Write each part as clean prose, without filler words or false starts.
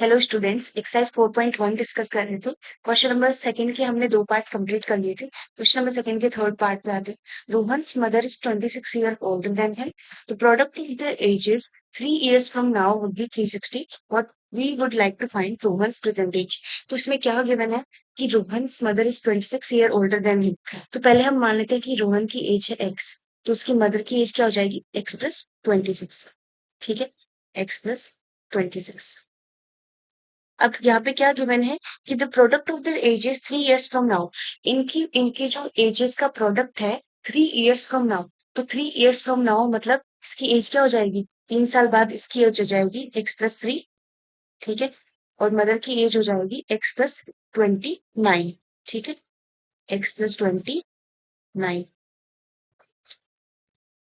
Hello students, exercise 4.1 discuss कर रहे थे। क्वेश्चन नंबर सेकंड के हमने दो पार्ट्स कंप्लीट कर लिए थे। क्वेश्चन नंबर सेकंड के थर्ड पार्ट पे आते हैं। Rohan's mother is 26 year older than him. The product of the ages 3 years from now would be 360। What we would like to find Rohan's present age. तो इसमें क्या गिवन है कि Rohan's mother is 26 year older than him. तो पहले हम मान लेते हैं कि रोहन की एज है एक्स, तो उसकी मदर की एज क्या हो जाएगी? X plus 26। ठीक है, एक्स प्लस 26। अब यहाँ पे क्या गिवन है कि the product of the ages 3 years from now. इनकी इनके जो एजेस का प्रोडक्ट है 3 years फ्रॉम नाउ। तो 3 years फ्रॉम नाउ मतलब इसकी एज क्या हो जाएगी? 3 साल बाद इसकी एज हो जाएगी x+3। ठीक है, और मदर की एज हो जाएगी x+29। ठीक है, x+29।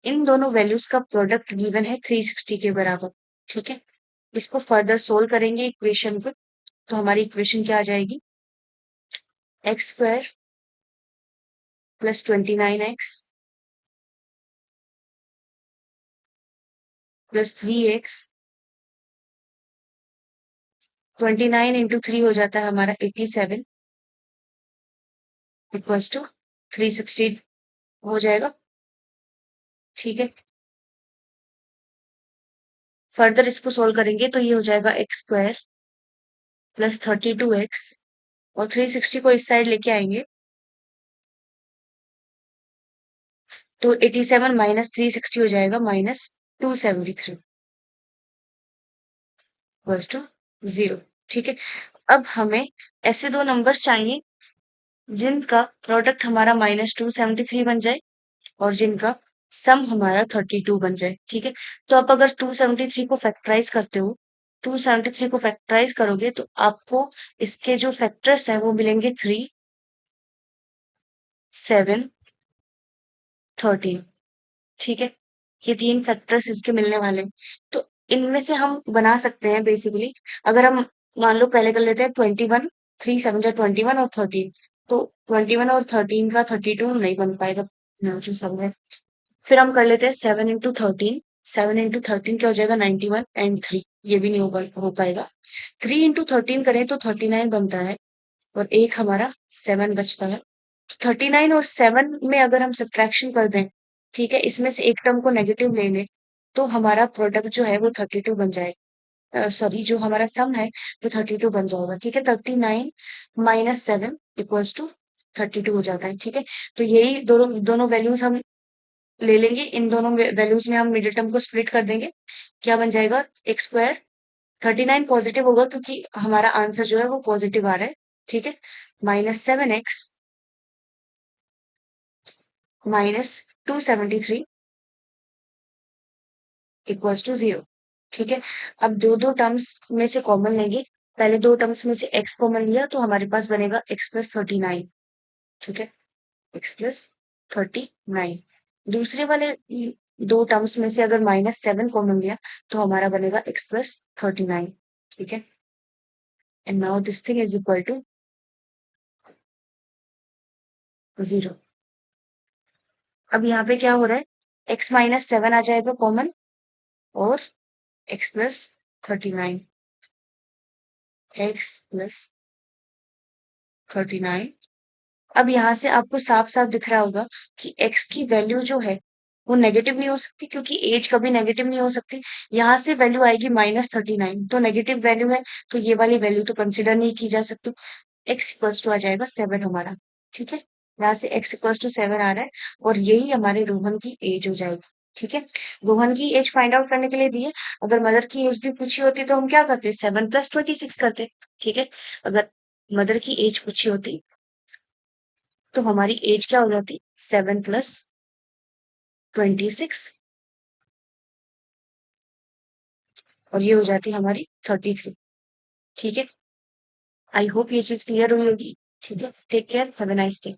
इन दोनों वैल्यूज का प्रोडक्ट गिवन है 360 के बराबर। ठीक है, इसको फर्दर सोल्व करेंगे इक्वेशन को, तो हमारी इक्वेशन क्या आ जाएगी? x² plus 29x plus 3x। 29 × 3 हो जाता है हमारा 87 इक्वल्स टू 360 हो जाएगा। ठीक है, फर्दर इसको सोल्व करेंगे तो ये हो जाएगा x² प्लस 32x, और 360 को इस साइड लेके आएंगे तो 87 माइनस 360 हो जाएगा -273 इक्वल्स टू 0। ठीक है, अब हमें ऐसे दो नंबर्स चाहिए जिनका प्रोडक्ट हमारा -273 बन जाए और जिनका सम हमारा 32 बन जाए। ठीक है, तो आप अगर 273 को फैक्टराइज करते हो, 273 को फैक्टराइज करोगे तो आपको इसके जो फैक्टर्स हैं वो मिलेंगे 3, 7, 13। ठीक है, ये तीन फैक्टर्स इसके मिलने वाले हैं। तो इनमें से हम बना सकते हैं बेसिकली। अगर हम मान लो पहले कर लेते हैं 21, 3 7 जा 21 और 13। तो 21 और 13 का 32 नहीं बन पाएगा, जो सब है। फिर हम कर लेते हैं 7 × 13। 7 × 13 क्या हो जाएगा? 91 एंड 3, ये भी नहीं हो पाएगा। 3 × 13 करें तो 39 बनता है, और एक हमारा 7 बचता है। 39 और 7 में अगर हम सब्ट्रैक्शन कर दें, ठीक है, इसमें से एक टर्म को नेगेटिव ले लें, तो हमारा प्रोडक्ट जो है वो 32 बन जाएगा। सॉरी, जो हमारा सम है वो 32 बन जाएगा। ठीक है, 39 माइनस 7 इक्वल्स टू 32 हो जाता है। ठीक है, तो यही दोनों दोनों वैल्यूज हम ले लेंगे। इन दोनों वैल्यूज में हम मिडिल टर्म को स्प्लिट कर देंगे। क्या बन जाएगा? x²। 39 पॉजिटिव होगा क्योंकि हमारा आंसर जो है वो पॉजिटिव आ रहा है। ठीक है, -7x -273 इक्वल्स टू 0। ठीक है, अब दो दो टर्म्स में से कॉमन लेंगे। पहले दो टर्म्स में से x कॉमन लिया तो हमारे पास बनेगा x+39। ठीक है, x+39। दूसरे वाले दो टर्म्स में से अगर -7 कॉमन लिया तो हमारा बनेगा x+39। ठीक है, and now this thing is equal to 0। अब यहाँ पे क्या हो रहा है? x-7 आ जाएगा कॉमन, और x+39, x+39। अब यहाँ से आपको साफ साफ दिख रहा होगा कि x की वैल्यू जो है वो नेगेटिव नहीं हो सकती, क्योंकि एज कभी नेगेटिव नहीं हो सकती। यहाँ से वैल्यू आएगी -39, तो नेगेटिव वैल्यू है, तो ये वाली वैल्यू तो कंसिडर नहीं की जा सकती। x इक्वल्स टू आ जाएगा 7 हमारा। ठीक है, यहाँ से x इक्वल्स टू 7 आ रहा है, और यही हमारे रोहन की एज हो जाएगी। ठीक है, रोहन की एज फाइंड आउट करने के लिए दी है। अगर मदर की एज भी पूछी होती तो हम क्या करते? 7 + 26 करते। ठीक है, अगर मदर की एज पूछी होती तो हमारी एज क्या हो जाती? 7 + 26, और ये हो जाती हमारी 33। ठीक है, आई होप ये चीज क्लियर हुई होगी। ठीक है, take care, have a nice day.